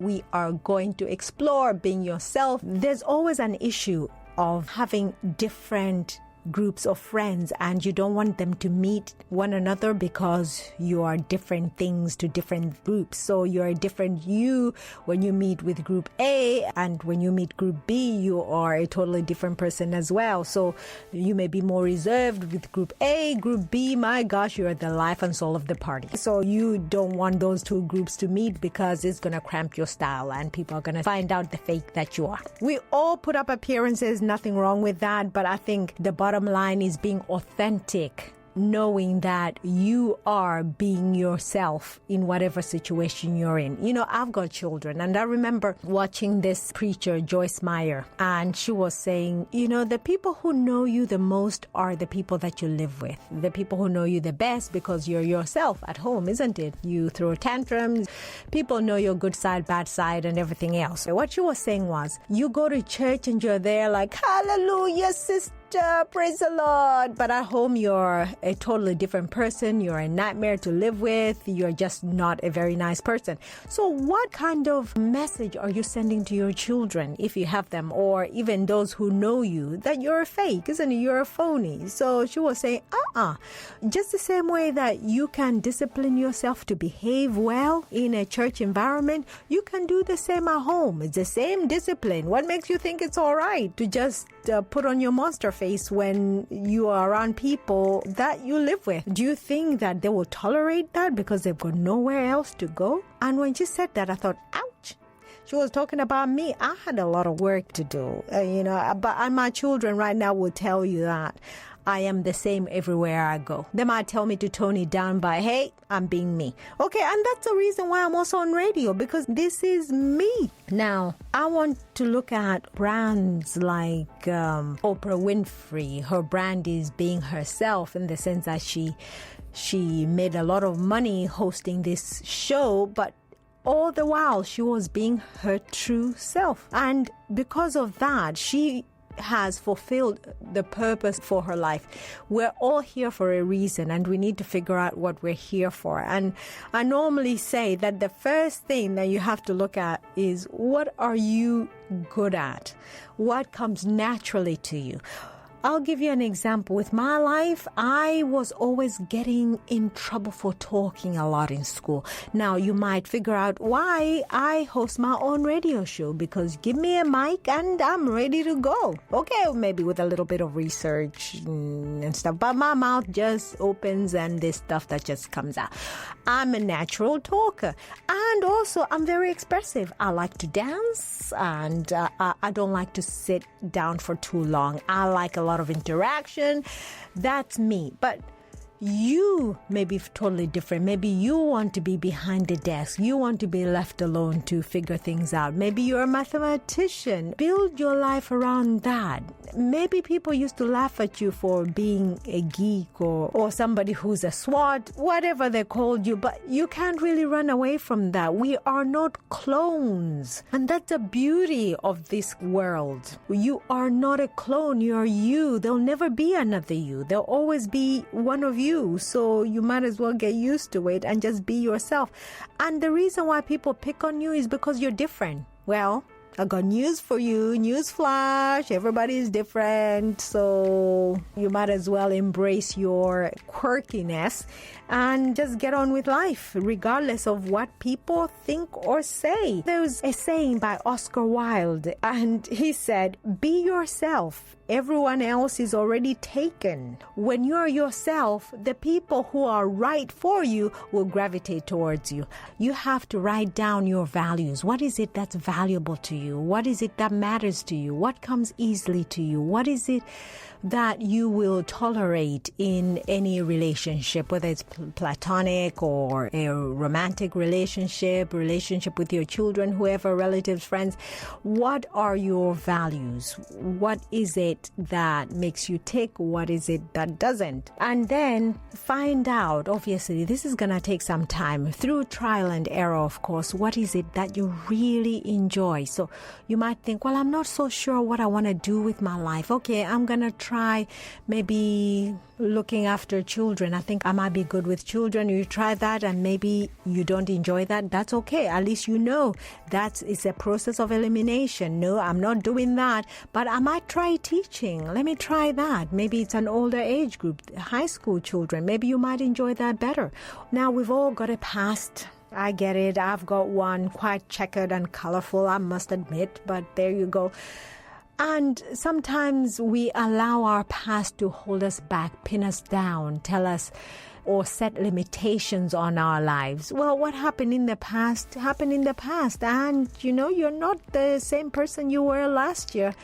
We are going to explore being yourself. There's always an issue of having different groups of friends, and you don't want them to meet one another because you are different things to different groups. So you're a different you when you meet with group A, and when you meet group B, you are a totally different person as well. So you may be more reserved with group A. Group B, my gosh, you're the life and soul of the party. So you don't want those two groups to meet because it's going to cramp your style and people are going to find out the fake that you are. We all put up appearances, nothing wrong with that, but I think the bottom line is being authentic, knowing that you are being yourself in whatever situation you're in. You know, I've got children, and I remember watching this preacher, Joyce Meyer, and she was saying, you know, the people who know you the most are the people that you live with. The people who know you the best because you're yourself at home, isn't it? You throw tantrums. People know your good side, bad side, and everything else. What she was saying was, you go to church and you're there like, hallelujah, sister, praise the Lord. But at home, you're a totally different person. You're a nightmare to live with. You're just not a very nice person. So what kind of message are you sending to your children, if you have them, or even those who know you, that you're a fake, isn't it? You're a phony. So she was saying, just the same way that you can discipline yourself to behave well in a church environment, you can do the same at home. It's the same discipline. What makes you think it's all right to just put on your monster face when you are around people that you live with? Do you think that they will tolerate that because they've got nowhere else to go? And when she said that, I thought, ouch. She was talking about me. I had a lot of work to do, but my children right now will tell you that I am the same everywhere I go. They might tell me to tone it down, but hey, I'm being me. Okay, and that's the reason why I'm also on radio, because this is me. Now, I want to look at brands like Oprah Winfrey. Her brand is being herself, in the sense that she made a lot of money hosting this show, but all the while she was being her true self. And because of that, she has fulfilled the purpose for her life. We're all here for a reason, and we need to figure out what we're here for. And I normally say that the first thing that you have to look at is, what are you good at? What comes naturally to you? I'll give you an example. With my life, I was always getting in trouble for talking a lot in school. Now, you might figure out why I host my own radio show, because give me a mic and I'm ready to go. Okay, maybe with a little bit of research and stuff, but my mouth just opens and this stuff that just comes out. I'm a natural talker, and also I'm very expressive. I like to dance, and I don't like to sit down for too long. I like a lot of interaction. That's me. But you may be totally different. Maybe you want to be behind the desk. You want to be left alone to figure things out. Maybe you're a mathematician. Build your life around that. Maybe people used to laugh at you for being a geek or somebody who's a SWAT, whatever they called you, but you can't really run away from that. We are not clones. And that's the beauty of this world. You are not a clone. You're you. There'll never be another you. There'll always be one of you. So you might as well get used to it and just be yourself. And the reason why people pick on you is because you're different. Well, I got news for you. News flash. Everybody is different. So you might as well embrace your quirkiness and just get on with life, regardless of what people think or say. There's a saying by Oscar Wilde, and he said, be yourself. Everyone else is already taken. When you're yourself, the people who are right for you will gravitate towards you. You have to write down your values. What is it that's valuable to you? What is it that matters to you? What comes easily to you? What is it that you will tolerate in any relationship, whether it's platonic or a romantic relationship with your children, whoever, relatives, friends? What are your values? What is it that makes you tick? What is it that doesn't? And then find out, obviously, this is going to take some time, through trial and error, of course, what is it that you really enjoy? So you might think, well, I'm not so sure what I want to do with my life. Okay, I'm going to try maybe looking after children. I think I might be good with children. You try that and maybe you don't enjoy that. That's okay. At least you know that is a process of elimination. No, I'm not doing that. But I might try teaching. Let me try that. Maybe it's an older age group, high school children. Maybe you might enjoy that better. Now, we've all got a past. I get it. I've got one quite checkered and colorful, I must admit. But there you go. And sometimes we allow our past to hold us back, pin us down, tell us or set limitations on our lives. Well, what happened in the past happened in the past. And, you're not the same person you were last year.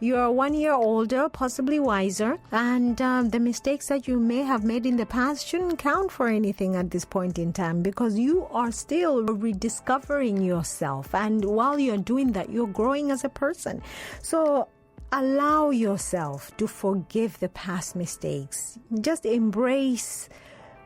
You're 1 year older, possibly wiser. And the mistakes that you may have made in the past shouldn't count for anything at this point in time, because you are still rediscovering yourself. And while you're doing that, you're growing as a person. So allow yourself to forgive the past mistakes. Just embrace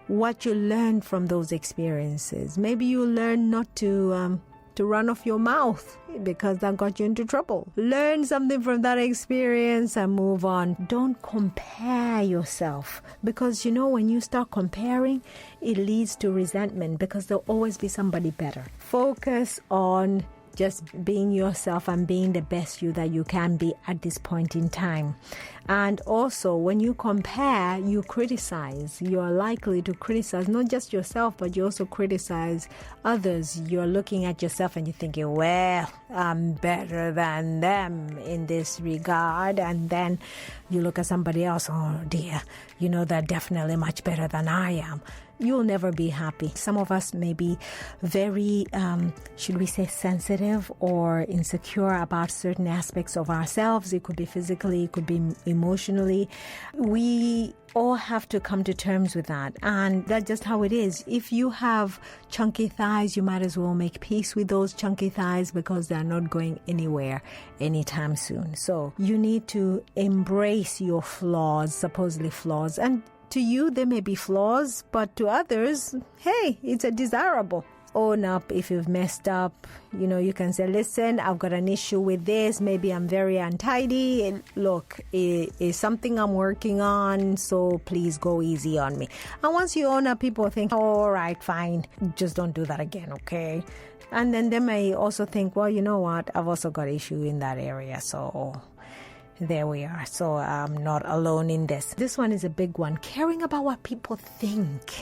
what you learned from those experiences. Maybe you learned not to run off your mouth because that got you into trouble. Learn something from that experience and move on. Don't compare yourself, because when you start comparing, it leads to resentment, because there'll always be somebody better. Focus on just being yourself and being the best you that you can be at this point in time. And also, when you compare, you criticize. You're likely to criticize not just yourself, but you also criticize others. You're looking at yourself and you're thinking, well, I'm better than them in this regard. And then you look at somebody else, oh dear, they're definitely much better than I am. You'll never be happy. Some of us may be very, should we say, sensitive or insecure about certain aspects of ourselves. It could be physically, it could be emotionally. We all have to come to terms with that. And that's just how it is. If you have chunky thighs, you might as well make peace with those chunky thighs, because they're not going anywhere anytime soon. So you need to embrace your flaws, supposedly flaws. And to you, they may be flaws, but to others, hey, it's a desirable. Own up if you've messed up. You can say, listen, I've got an issue with this. Maybe I'm very untidy. Look, it's something I'm working on, so please go easy on me. And once you own up, people think, oh, all right, fine. Just don't do that again, okay? And then they may also think, well, you know what? I've also got issue in that area, so there we are. So I'm not alone in this. This one is a big one. Caring about what people think.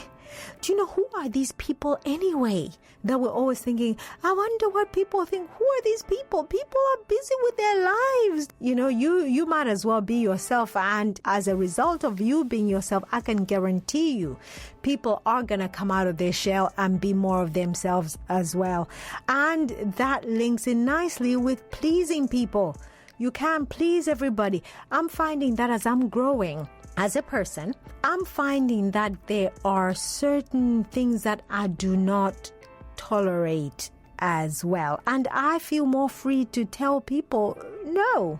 Do you know who are these people anyway? That we're always thinking, I wonder what people think. Who are these people? People are busy with their lives. You might as well be yourself. And as a result of you being yourself, I can guarantee you, people are going to come out of their shell and be more of themselves as well. And that links in nicely with pleasing people. You can't please everybody. I'm finding that as I'm growing as a person, I'm finding that there are certain things that I do not tolerate as well. And I feel more free to tell people, no,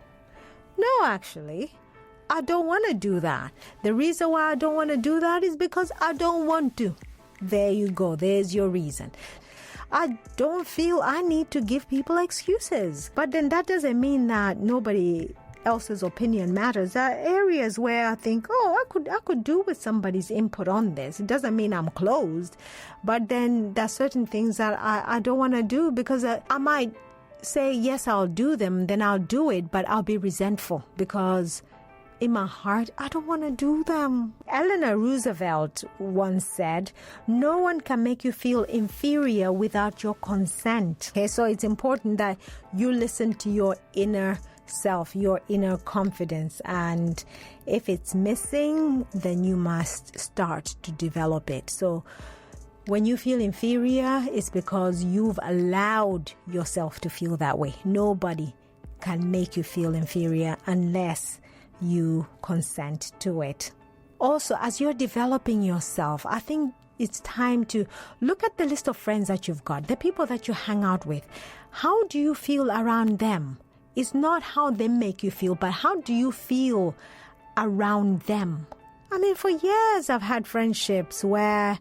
actually, I don't want to do that. The reason why I don't want to do that is because I don't want to. There you go. There's your reason. I don't feel I need to give people excuses. But then that doesn't mean that nobody else's opinion matters. There are areas where I think, I could do with somebody's input on this. It doesn't mean I'm closed. But then there's certain things that I don't want to do, because I might say, yes, I'll do them, then I'll do it, but I'll be resentful because in my heart, I don't want to do them. Eleanor Roosevelt once said, no one can make you feel inferior without your consent. Okay, so it's important that you listen to your inner self, your inner confidence. And if it's missing, then you must start to develop it. So when you feel inferior, it's because you've allowed yourself to feel that way. Nobody can make you feel inferior unless you consent to it. Also, as you're developing yourself, I think it's time to look at the list of friends that you've got, the people that you hang out with. How do you feel around them? It's not how they make you feel, but how do you feel around them? I mean, for years I've had friendships where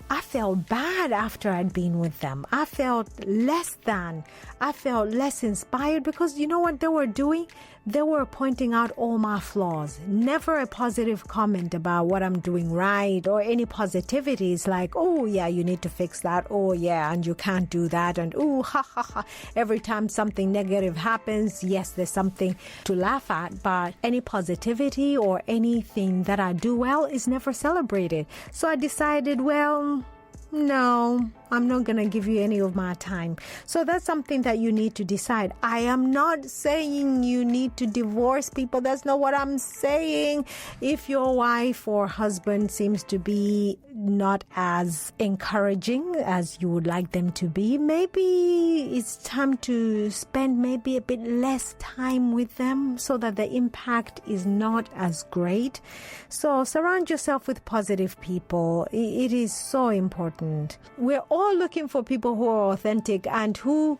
I felt bad after I'd been with them. I felt less than. I felt less inspired because you know what they were doing? They were pointing out all my flaws. Never a positive comment about what I'm doing right or any positivity. It's like, oh yeah, you need to fix that. Oh yeah, and you can't do that. And oh, ha ha ha. Every time something negative happens, yes, there's something to laugh at. But any positivity or anything that I do well is never celebrated. So I decided, well, no, I'm not going to give you any of my time. So that's something that you need to decide. I am not saying you need to divorce people. That's not what I'm saying. If your wife or husband seems to be not as encouraging as you would like them to be, maybe it's time to spend maybe a bit less time with them so that the impact is not as great. So surround yourself with positive people. It is so important. We're all looking for people who are authentic and who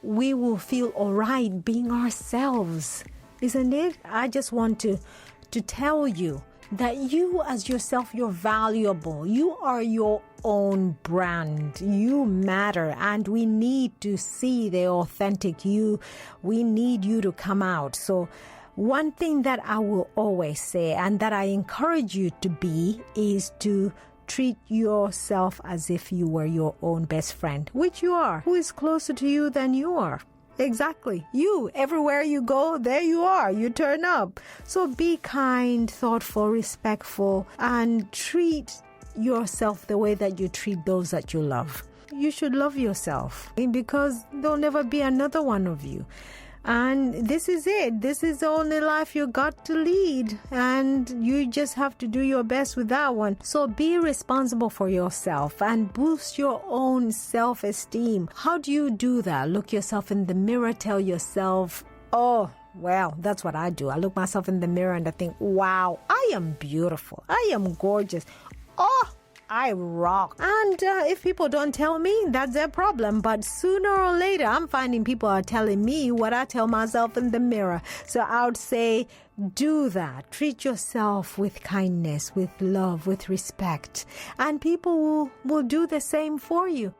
we will feel all right being ourselves, isn't it? I just want to tell you that you as yourself, you're valuable. You are your own brand. You matter, and we need to see the authentic you. We need you to come out. So one thing that I will always say and that I encourage you to be is to treat yourself as if you were your own best friend, which you are. Who is closer to you than you are? Exactly. You. Everywhere you go, there you are. You turn up. So be kind, thoughtful, respectful, and treat yourself the way that you treat those that you love. You should love yourself because there'll never be another one of you. And this is it. This is the only life you got to lead. And you just have to do your best with that one. So be responsible for yourself and boost your own self-esteem. How do you do that? Look yourself in the mirror, tell yourself, oh, well, that's what I do. I look myself in the mirror and I think, wow, I am beautiful. I am gorgeous. Oh, I rock. And if people don't tell me, that's their problem. But sooner or later, I'm finding people are telling me what I tell myself in the mirror. So I would say, do that. Treat yourself with kindness, with love, with respect. And people will do the same for you.